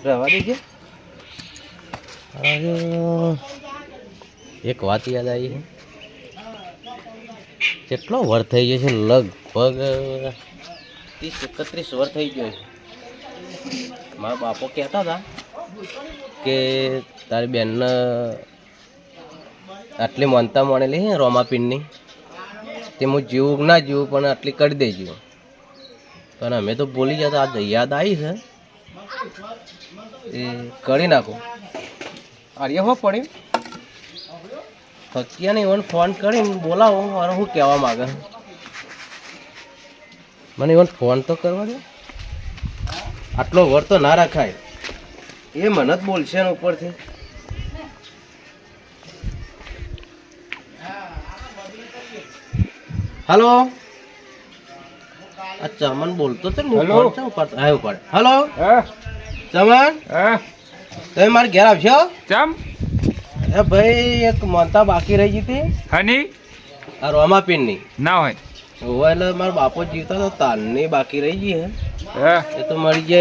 રવા દેજે. એક વાત યાદ આવી છે. કેટલો વર થઈ ગયો છે? લગભગ 30-31 વર થઈ ગયો છે. મારા બાપો કહેતા હતા કે તારી બેનને આટલી માનતા માનેલી છે રોમાપીનની, તે હું જીવું ના જીવું પણ આટલી કરી દેજો. પણ અમે તો ભૂલી જતા. આ યાદ આવી છે એ કરી નાખો. આર્ય હો પડ્યું ફકિયાને ઇવન ફોન કરીને બોલાવો અને હું કહેવા માગે. મને ઇવન ફોન તો કરવા દે. આટલો વર તો ના રાખાય. એ મને જ બોલશે ને ઉપરથી. હલો, અચ્છા મને બોલતો તો ને. હલો હલો ચમન, તમે મારે ઘેર આવશો? ચમ એ ભાઈ એક માનતા બાકી રહી ગઈ હતી. હની આ રોમાપીનની ના હોય. એટલે મારા બાપો જીવતા તો તાલની બાકી રહી ગઈ હે. હે એ તો મારી જે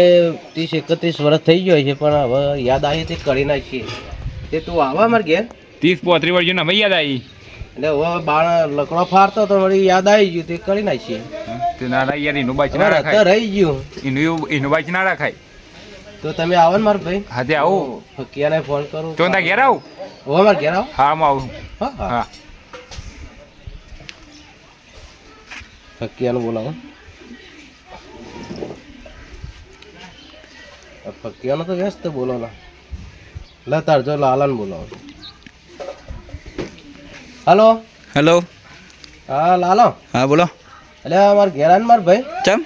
30-31 વર્ષ થઈ ગયો છે, પણ હવે યાદ આવી તે કરી નાખીએ. તે તું આવે મારે ઘેર? 30-35 વર્ષ અમે યાદ આવી. એટલે હવે બાળ લકડો ફારતો તો વળી યાદ આવી ગયું તે કરી નાખીએ. તે ના યાર એનું બાચ ના હવે રાખાય. રહી ગયું એનું બાચ ના રાખાય. તો તમે આવો ને મારા ભાઈ. હા તે આવું. ફકિયાને ફોન કરું. તો તાર ઘેર આવું. હવે મારે ઘેર આવો. હા હું આવું. હા હા હા ફકિયાને બોલાવો. ફકિયાનો તો વ્યસ્ત બોલો ના. લે તાર જો લાલાને બોલાવો. Hello hello. હા લાલો. હા બોલો. એટલે મારે ઘેર આવીને મારા ભાઈ ચમ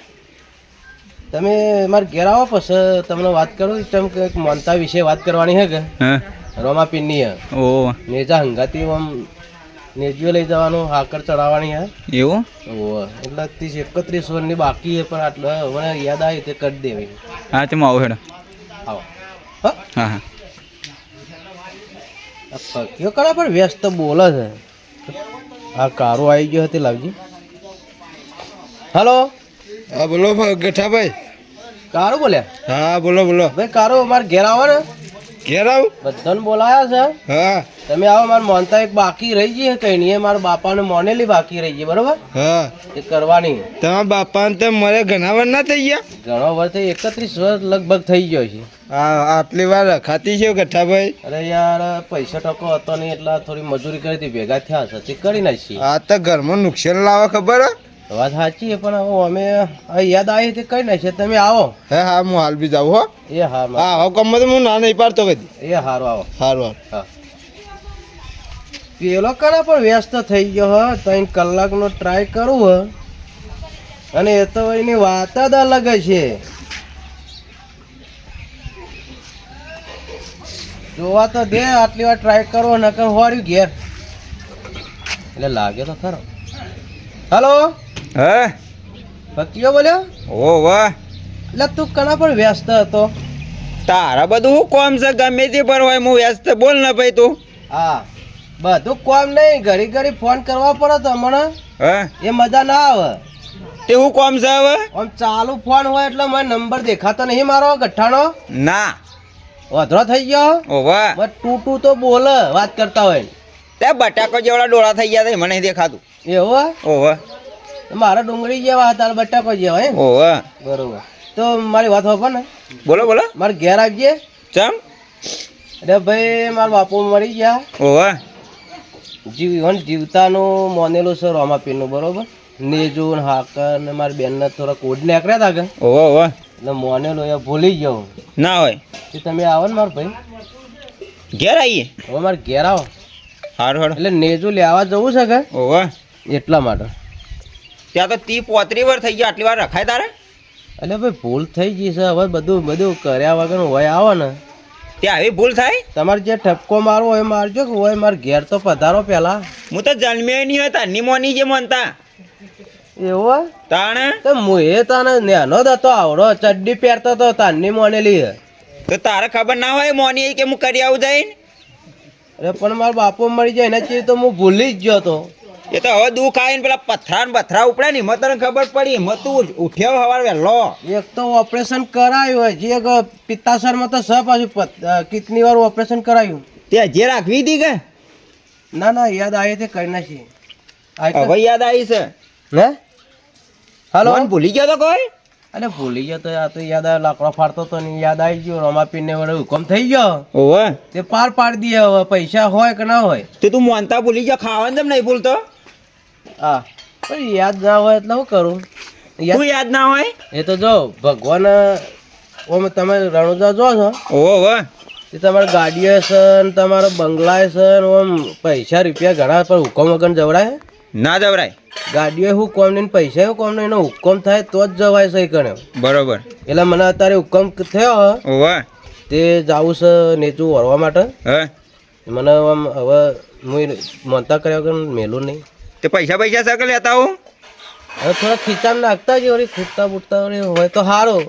તમે મારે ઘેર આવો પછી તમને વાત કરું. તેમ કે માનતા વિશે વાત કરવાની છે કે હા રોમાપીનની હે. ઓ નેજા હંગાતી આમ નેજીઓ લઈ જવાનું, હાકર ચડાવવાની હે. એવું. એટલે 30-31 વર્ષની બાકી છે, પણ આટલે મને યાદ આવી તે કરી દેવી. હા ચમ આવો હેડો. આવો. હા હા હા ફકીઓ કરા પણ વ્યસ્ત બોલે છે. આ કારો આવી ગયો હતી લાવજી. હલો હા બોલો ગઠાભાઈ. કારો બોલ્યા? હા બોલો બોલો. ભાઈ કારો મારે ઘેર આવો ને. ઘેર આવું? બધાને બોલાયા છે. હા તમે આવો. મારે માનતા એક બાકી રહી ગઈ કઈ નહીં. એ મારા બાપાને મોનેલી બાકી રહી ગઈ. બરોબર હા એ કરવાની. તમારા બાપાને તો મારે ઘણા વાર ના થઈ ગયા. ઘણો વર્ષ 31 વર્ષ લગભગ થઈ ગયો છે. હા આટલી વાર રખાતી છે ગઠાભાઈ. અરે યાર પૈસા ટકો હતો નહીં એટલે થોડી મજૂરી કરી હતી. ભેગા થયા છે તે કરી નાખીએ. આ તો ઘરમાં નુકસાન લાવે ખબર હે? વાત સાચી છે, પણ હવે અમે યાદ આવી તે કરી નાખીએ. તમે આવો. હે હા હું હાલ બી જાઉં હો. એ હા હા હવે કમ તો હું ના નહીં પાડતો કદી. એ હારું આવો. સારું હા પેલો કરે પણ વ્યસ્ત થઈ ગયો હ. 3 કલાકનો ટ્રાય કરું હ. અને એ તો એની વાત જ અલગ છે. જોવા તો દે. આટલી વાર ટ્રાય કરો નકર હોર્યું ઘેર. એટલે લાગે તો ખરો. હલો હે ફકીયો બોલ્યો? ઓ વાહ. એટલે તું કણા પણ વ્યસ્ત હતો. તારા બધું હું કોમ છે ગમે તે પર હોય હું વ્યસ્ત બોલ ને ભાઈ તું. હા બધું કોમ નહીં. ઘડી ઘડી ફોન કરવા પડે તો હમણાં હે એ મજા ના આવે. તે હું કોમ છે હવે? આમ ચાલુ ફોન હોય એટલે મને નંબર દેખાતો નહીં મારો ગઠ્ઠાનો. ના વધરો થઈ ગયો. ઓ વાહ. બસ તું તો બોલે વાત કરતા હોય. તે બટાકો જેવડા ડોળા થઈ ગયા છે મને નહીં દેખાતું. એવું ઓ વાહ. મારા ડુંગળી જેવા તારા બટાકો જેવા હે. ઓ વાહ. બરોબર. તો મારી વાત હોપો ને. બોલો બોલો. મારે ઘેર આવજે. ચમ અરે ભાઈ મારા બાપુ મરી ગયા. ઓ વાહ. જીવતાનું મોનેલું છે રોમાપીનનું. બરોબર નેજુ ને હાકર ને મારી બેનને થોડા કોડ નીકળ્યા હતા કે ઓ વાહ. એટલે મોનેલું એ ભૂલી ગયો. ના હોય. એ તમે આવો ને મારા ભાઈ. ઘેર આવીએ. હવે મારે ઘેર આવો. હારું હારું. એટલે નેજુ લેવા જવું છે કે ઓ વાહ. એટલા માટે. ત્યાં તો 30-35 વાર થઈ ગયા. આટલી વાર રખાય તારે? એટલે ભાઈ ભૂલ થઈ ગઈ છે. હવે બધું કર્યા વગર હોય આવો ને. ત્યાં આવી ભૂલ થાય? તમારે જે ઠપકો મારવો હોય મારજો કે હોય. મારે ઘેર તો પધારો પેલા. હું તો જન્મ્યો નહીં હતા ની મોની જે મનતા એવું તાણે તો હું એ તને નેનો જ હતો. આવડો ચડ્ડી પહેરતો હતો તારની મોનેલી. તો તારે ખબર ના હોય મોની કે હું કરી આવું જઈને? અરે પણ મારો બાપો મરી જાય એના ચીજ તો હું ભૂલી જ ગયો હતો. એ તો હવે દુઃખ આવીને પેલા પથરા ને બથરા ઉપડે ને એમાં તને ખબર પડી એમાં તું ઉઠ્યો હવાર વહેલો. એક તો ઓપરેશન કરાયું હોય જે એક પિત્તાશયમાં તો સ પાછું કિતની વાર ઓપરેશન કરાયું. તે હજી રાખવી હતી કે ના ના યાદ આવે તે કરી નાખી. હવે યાદ આવી છે. હે હાલો મને ભૂલી ગયો તો કોઈ. અરે ભૂલી ગયો તો આ તો યાદ આવે લાકડો ફાડતો તો ને યાદ આવી ગયો રમાપીને વડે હુકમ થઈ ગયો ઓવે તે પાર પાડી દઈએ હવે પૈસા હોય કે ના હોય. તે તું મોનતા ભૂલી ગયો ખાવાનું કેમ નહીં ભૂલતો. હા પણ યાદ ના હોય એટલે શું કરું. તું યાદ ના હોય એ તો જો ભગવાન ઓમ તમે રણુજા જો છો ઓવે એ તમારી ગાડીઓ છે ને તમારો બંગલા છે ને ઓમ પૈસા રૂપિયા ઘણા પણ હુકમ વગર જવડાય. ના જવરાય. ગાડીઓ હું કોમ ને પૈસા એવું કોમ ને એનો હુકમ થાય તો જ જવાય સહી કરે. બરોબર. એટલે મને અત્યારે હુકમ થયો ઓવે તે જાવું છે નેચું વળવા માટે. હે મને આમ હવે હું મોનતા કર્યા વગર મેલું નહીં. તે પૈસા પૈસા સકે લેતા હું હવે થોડા ખીચામાં નાખતા જ વળી ખૂટતા બૂટતા વળી હોય તો સારું.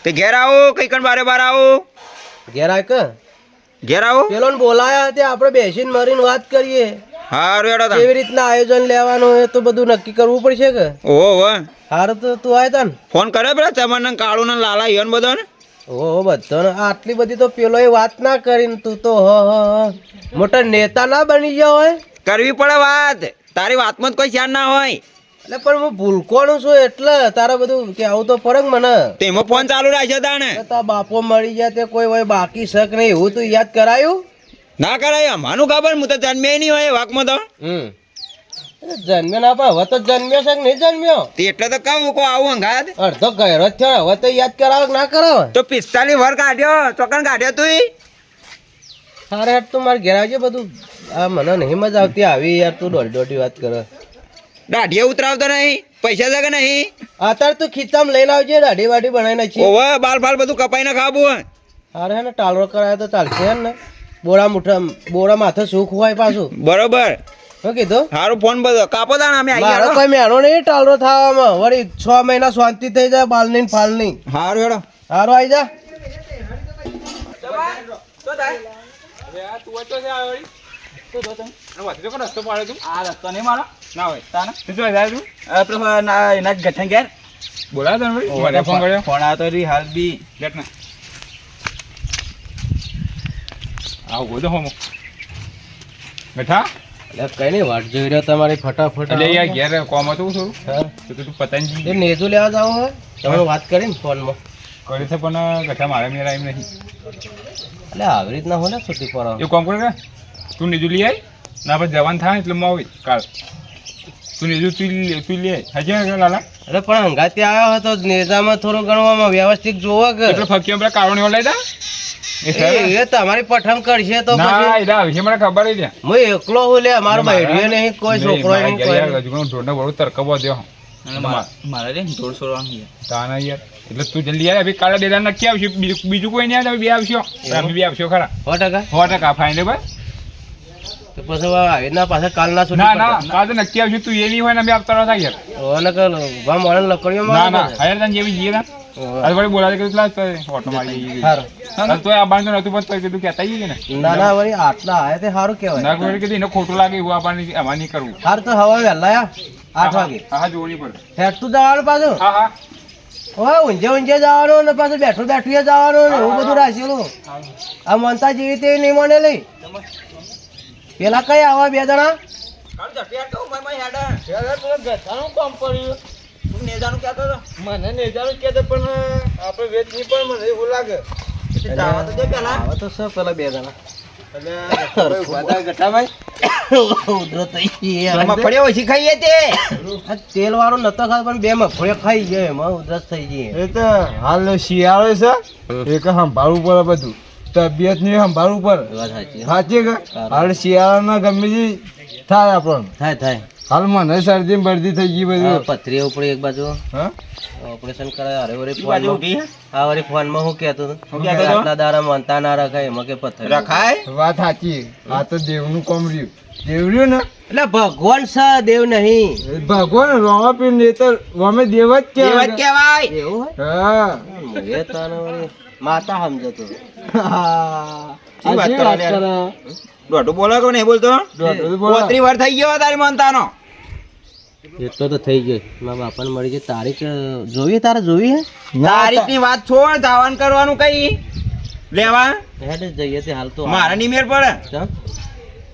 તે ઘેર આવો કઈ કણ બારે બાર આવો. ઘેર આય કે ઘેર આવો. પેલો ને બોલાયા તે આપણે બેસીને મરીને વાત કરીએ હારું હેડો તા. કેવી રીતના આયોજન લેવાનું એ તો બધું નક્કી કરવું પડશે કે. ઓહો હારું તો તું આય તા ને. ફોન કરે પેલા ચમન ને કાળુ ને લાલા ઈવન બધો ને. ઓહો બધો ને આટલી બધી તો પેલો એ વાત ના કરીને તું તો મોટા નેતા ના બની ગયો હોય. કરવી પડે વાત. તારી વાતમાં જ કોઈ ધ્યાન ના હોય. એટલે પણ હું ભૂલકોનું છું એટલે તારે બધું કે આવું તો ફરક મને. તેમાં ફોન ચાલુ રાખ્યો તાણે. તા બાપો મળી જાય તે કોઈ હોય બાકી શક નહીં એવું તું યાદ કરાયું. ના કરાય અમારું ખબર હું તો જન્મે નહીં હોય વાકમાં તો. જન્મ્યો ના પણ હવે તો જન્મ્યો છે કે નહીં જન્મ્યો. તે એટલે તો કહું કો આવું અંગાત. અડધો ગયરો જ થયો હવે તો યાદ કરાવે કે ના કરાવે. તો 45 વર કાઢ્યો ચોકન કાઢ્યો તું. સારે હેઠ તું મારે ઘેર આવજે બધું આ મને નહીં મજા આવતી આવી યાર તું દોઢી વાત કરે. દાઢીએ ઉતરાવતો નહીં પૈસા છે કે નહીં. અત્યારે તું ખીચામાં લઈને આવજે દાઢી વાઢી બનાવી નાખી. ઓવે બાલ બાલ બધું કપાઈ ને ખાવું. હારે હે ને ટાળરો કરાય તો ચાલશે ને. બોરા માથે સુખ હોય પાછું. બરોબર. શું કીધું. સારું ફોન બધો કાપો તાણ અમે આવી મારો ગયા. કોઈ મેણો નહીં ટાળરો થવામાં વળી 6 મહિના શાંતિ થઈ જાય બાલ નહીં ફાલ નહીં. સારું હેડો. હારો આવી જા. બોલા તને વળી? મને ફોન કર્યો. ફોન આવતો રી હાલ બી લેટ ના આવું બધું હોમો બેઠા. એટલે કઈ નહીં વાટ જોઈ રહ્યો તમારી ફટાફટ. એટલે યાર ઘેર કોમ હતું થોડું હા. તો તું પતંગી એ નેજુ લેવા જાવ હોય તમે વાત કરીને ફોનમાં. કરી છે પણ ગઠા મારે મેરા એમ નહીં. એટલે આવી રીતના હોય ને છૂટી પર. એ કોમ કરે તું નીજુ લઈ આવી ના પછી જવાન થાય એટલે હું આવી કાલ તું નીજુ તું લઈ આવી હજી લાલા. અરે પણ હંગાથી આવ્યો હતો નેજામાં થોડું ઘણું આમાં વ્યવસ્થિત જોવો કે. એટલે ફક્કી પેલા કારણો લઈ દા એ તમારી પઠમ કરશે તો ના પછી એના વિશે મને ખબર જ હું એકલો હું લે મારો બૈરીએ નહીં કોઈ છોકરો નહીં કોઈ નહીં. ઢોરને બહુ તરકબો દે મારે રે ઢોર છોડવાનું તાના યાર એટલે તું જલ્દી આવે કાલે ડેડા નક્કી આવશે બીજું કોઈ નહીં આવે બે આવશો અમે બે આવશો ખરા 100%. 100% ફાઇનલ ભાઈ. તો પછી હવે એના પાસે કાલના ના ના કાલે તો નક્કી આવશે તું એ નહીં હોય ને અમે આવતા થાય યાર. લકડીઓ ના ના હાયર તને જેવી જઈએ ના અરે વળી બોલાવે કે પેલા ઓટો મારી તો આ બાંધો નતું પણ તો કીધું કહેતા જઈએ ને. ના ના વળી આટલા આયા તે સારું કહેવાય. ના કોઈ કીધું એને ખોટું લાગે એવું આપણને આમાં નહીં કરવું. સારું તો હવે વહેલા 8 વાગે હા જોવાની પડે. હેઠતું જવાનું પાછું. હા હા હવે ઊંઝે જવાનું ને પાછું બેઠું જવાનું ને એવું બધું રાખેલું. આ મનતા જેવી તે નહીં મને લઈ પેલા કઈ આવા 2 જણા. મને નેજાનું કહેતો પણ આપણે વેચ નહીં પણ મને એવું લાગે. આવા તો સર પેલા 2 જણા. ઉધરો થઈ ગઈ. મગફળી ઓછી ખાઈએ તે. આ તેલ વાળો નતો ખાતો પણ 2 મગફળીઓ ખાઈ ગયો એમાં ઉધરસ થઈ ગઈ. એ તો હાલ શિયાળો છે એક સંભાળવું પડે બધું તબિયત ની સંભાળવું પડે. વાત સાચી. સાચી કે હાલ શિયાળામાં ગમે તે થાય આપણને. થાય હાલ મને શરદી બરદી થઈ ગઈ બધું. પથરી ઉપડી એક બાજુ હા ઓપરેશન કરાય. અરે વળી ફોનમાં હું કહેતો હતો આટલા દાડા માનતા ના રખાય એમાં કે પથ્થર રખાય વાત સાચી. આ તો દેવનું કોમ રહ્યું. દેવ રહ્યું ને એટલે ભગવાન છે દેવ નહીં. એ ભગવાન રોમાપીર ને તો રોમે દેવ જ કેવત કહેવાય. કહેવાય. એવું હા હોય એ તને વળી માતા સમજતો. શું વાત કરો લે? દોઢું બોલો કે નહીં બોલતો? દોઢું બોલો. 35 વર થઈ ગયો તારી માનતાનો. એટલો તો થઈ ગયો મારા બાપાને મળી ગઈ તારીખ જોવી તારે જોવી હે તારીખની વાત છોડ ધાવાન કરવાનું કઈ લેવા હેડ જઈએ તે હાલ તો મારા ની મેળ પડે ચમ?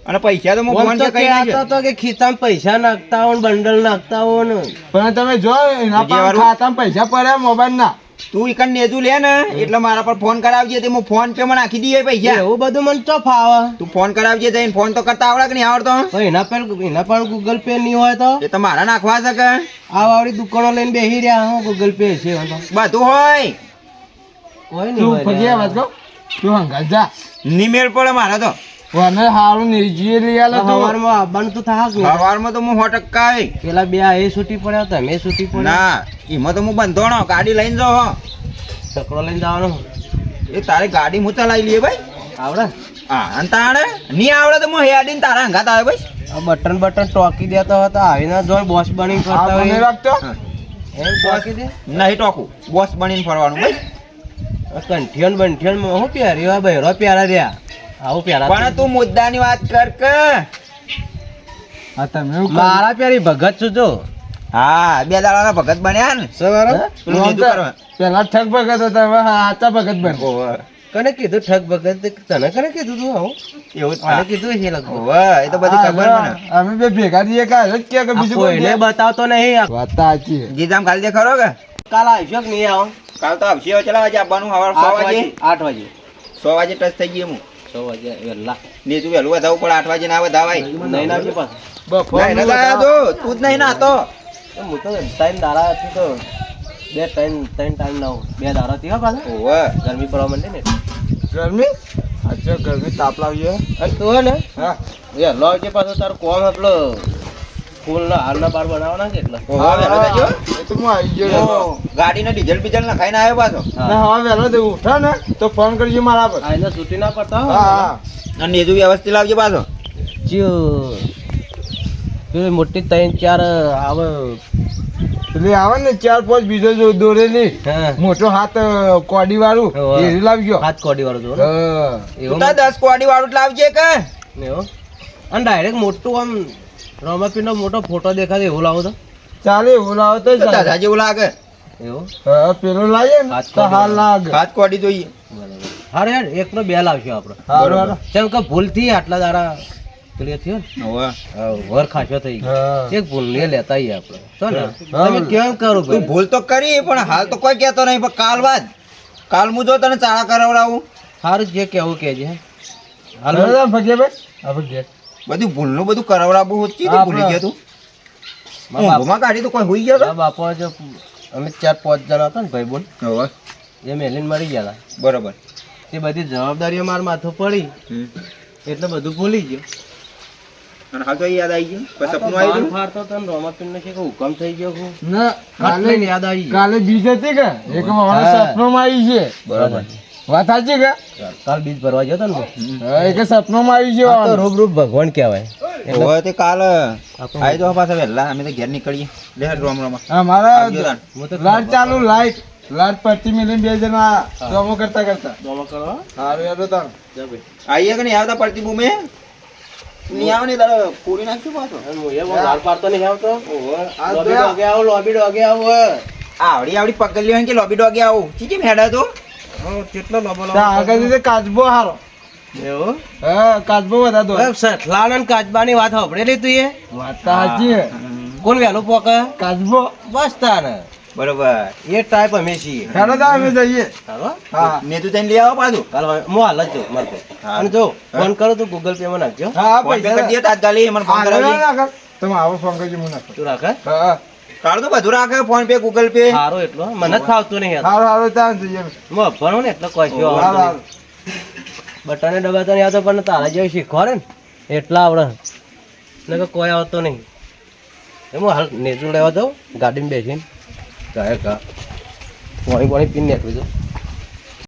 અને પૈસા તો હું ઓમ ફોન તો પે કરી કહેતો નાખ્યો તો કે ખિસ્સામાં પૈસા નાખતા હો ને બંડલ નાખતા હો ને પણ તમે જો એના બીજી પર વાર ખાતામાં પૈસા પડ્યા મોબાઈલ ના તું ઈકન નેજુ લે ને એટલે મારા પર ફોન કરાવજે તે હું ફોન પે માં નાખી દઈએ પૈસા એવું બધું મને તો ફાવે તું ફોન કરાવજે જઈને ફોન તો કરતા આવડે કે નહીં આવડતો પણ એના પર ગૂગલ પે નહીં હોય તો એ તો મારા નાખવા છે કે આ વાળી દુકાનો લઈને બેસી રહ્યા હું ગૂગલ પે છે એમાં તો. બધું હોય કોઈ નહીં તું હોય ફગીયા વાત કહું તું હંગાત જા ની મેળ પડે મારે તો મને હારું નિર્જીએ લઈ આલે તો સવારમાં આવવાનું તો થાક નહીં સવારમાં તો હું 100% આવી પેલા બે આ એ છૂટી પડ્યા હતા મેં છૂટી પડ્યા ના એમાં તો હું બંધોણો ગાડી લઈને જાઉં હો છકડો લઈને જવાનું એ તારે ગાડી હું ચલાવી લઈએ ભાઈ આવડે હા અને તાણે નહીં આવડે તો હું હેડીને તારા હંગાત આવે ભાઈ આ બટન ટોકી દેતો હતા આવીને જોઈ બોસ બની આ કરતા મને હોય રાખતો એમ ટોકી દે નહીં ટોકું બોસ બનીને ફરવાનું ભાઈ કંઠિયન બંઠિયન માં હું પહેર્યો આ બહેરો પહેરા રહ્યા આવું પહેરા પણ તું મુદ્દાની વાત કર કે આ તમે એવું મારા પહેરી ભગત છું જો હા 2 દાડાના ભગત બન્યા ને સવારે પેલું કીધું કરવા. પેલા ઠગ ભગત હતા હવે આચા ભગત બન ઓવે. કને કીધું ઠગ ભગત તને કને કીધું તું આવું એવું જ મને થાય. કીધું છે લગભગ ઓવે, એ તો બધી ખબર મને અમે બે ભેગા થઈએ કાલે જ કે આ બીજું કોઈ કોઈને બતાવતો નહીં આ વાત તો સાચી છે. ગીતામ ખાલી દે ખરો કે કાલ આવશો કે નહીં આવો કાલ તો આવશે હવે ચલા વાગે આવવાનું સવાર 6 વાગે 8 વાગે 6 વાગે ટચ થઈ ગઈ હું 6 વાગે વહેલા ને તું વહેલું વધાવું પડે 8 વાગે ના વધાવાય નહીં આવજો પાછું બપોરનું નહીં ના તો તું જ નહીં નાતો હું તો 3 દાડા હતી તો 3 ટાઈમ ના હું 2 દાડા હતી હો પાછા ઓવે ગરમી પડવા માંડે ને ગરમી આજો ગરમી તાપ લાવીએ અને તું હે ને હા વહેલો આવજે પાછો તારો કોમ આપણો ફૂલના હારના બાર બનાવવાના છે એટલે ઓવે વહેલો થજો એ તો હું આવી ગયો હું ગાડીને ડીઝલ બીજલ નખાઈને આવ્યો પાછો ને હવે વહેલો દે ઉઠા ને તો ફોન કરજો મારા પર આ એને છૂટી ના પડતા હા હા અને નેજુ વ્યવસ્થિત લાવજો પાછો પેલી મોટી 3-4 આવે પેલી આવે ને 4-5 બીજો જો દોરેલી હા મોટો હાથ કોડી વાળું હોવે. એ લાવજો હાથ કોડી વાળો જો ને હા એવું તું તો 10 કોડી વાળું જ લાવજે કે એવું અને ડાયરેક્ટ મોટું આમ રોમાપીનો મોટો ફોટો દેખાય એવું લાવો તો ચાલે એવું લાવો તો તો ચાલે. દાદા જેવું લાગે એવું હા પેલો લાવીએ ને હાથ તો કોડી હાલ લાગે હાથ કોડી જોઈએ બરાબર હારે યાર એકનો 2 લાવશું આપણે હારું હારું. કેમ કે ભૂલથી આટલા દાડા પેલી થયો ને ઓવે વર ખાશો થઈ ગયો હા એક ભૂલ ને લેતા આવીએ આપણે તો ને હા. તમે કેમ કરો તું ભાઈ ભૂલ તો કરી પણ હાલ તો કોઈ કહેતો નહીં પણ કાલ બાદ કાલ હું જો તને ચાળા કરાવડાવું સારું જે કેવું કહેજે હાલ હાલો રામ ભગીયાભાઈ. હા ભગીયા. બધું ભૂલનું બધું કરાવડાવું હોતી હા, ભૂલી ગયો તું મારા બાપ- ઊંઘમાં કાઢી તો કોઈ હોઈ ગયો મારા બાપા જો અમે 4-5 જણા હતા ને ભાઈ બોલ હવે એ મેલીને મરી ગયા હતા બરોબર તે બધી જવાબદારીઓ માર માથું પડી એટલે બધું ભૂલી ગયો અને હાલ તો યાદ આવી ગયું પછી સપનું આવી બાણ ગયું ફાડતો હતો ને રોમાપીરને છે કે હુકમ થઈ ગયો હું ના કાલે કાલે યાદ આવી ગયું. કાલે બીજ હતી કે એક મારા હા. સપનોમાં આવી છે બરોબર વાત સાચી કે કાલ બીજ ભરવા જતો ને હું. હા, એક સપનોમાં આવી છે આ તો રૂબરૂપ ભગવાન કહેવાય એટલે હવે તે કાલ આપણું- આવી જાઓ પાછા વહેલા અમે તો ઘેર નીકળીએ લે રોમ રોમ આવજો અમારા તાન. હું તો લાઈટ ચાલુ લાઈટ લાઈટ પડતી મિલીને 2 જણા કામો કરતા કરતા દોમો કરો હારું યાર તાર જા ભાઈ આવીએ કે નહીં આવતા પડતી બૂમે નહીં આવે ને તારે પૂરી નાખશું પાછો અને હું એ બહુ લાલ પાડતો નહીં આવતો આ લોબી તો- ડોગે આવો લોબી ડોગે આવો આવડી આવડી પકડી હોય કે લોબી ડોગે આવું ચીચી હેડા તો કેટલો લોબો ત્યાં આગળ જઈને કાચબો હારો એવું હા કાચબો બધા દો સઠલાણ અને કાચબાની વાત સાંભળેલી તું એ વાત તો સાચી છે. કોણ વહેલું પોકે કાચબો બસ તાને બરોબર એ ટાઈપ અમે છીએ હેડો તો અમે જઈએ હાલો હા ને તું જઈને લઈ આવો પાછું હાલ હવે હું હાલ જ જાઉં મારે હા. અને જો ફોન કરો તો ગૂગલ પે માં નાખજો હા ફોન પે પૈસા કરી દે તાત્કાલિક મને ફોન કરાવજે તમે આવો ફોન કરજો હું નાખો તું રાખે હા કાળ તો બધું રાખે ફોન પે ગૂગલ પે સારો એટલો મને જ ફાવતું નહીં યાર હારું હારું ત્યાં જઈએ હું અભણો ને એટલે કોઈ હારું હારું બટાને ડબ્બા તો નહીં આવતો પણ તારા જેવું શીખવાડે ને એટલા આવડે ને કે કોઈ આવતો નહીં એમ હાલ નેચું લેવા જાઉં ગાડીમાં બેસીને ગાય ગા પાણી પાણી પીને નીકળી જાઉં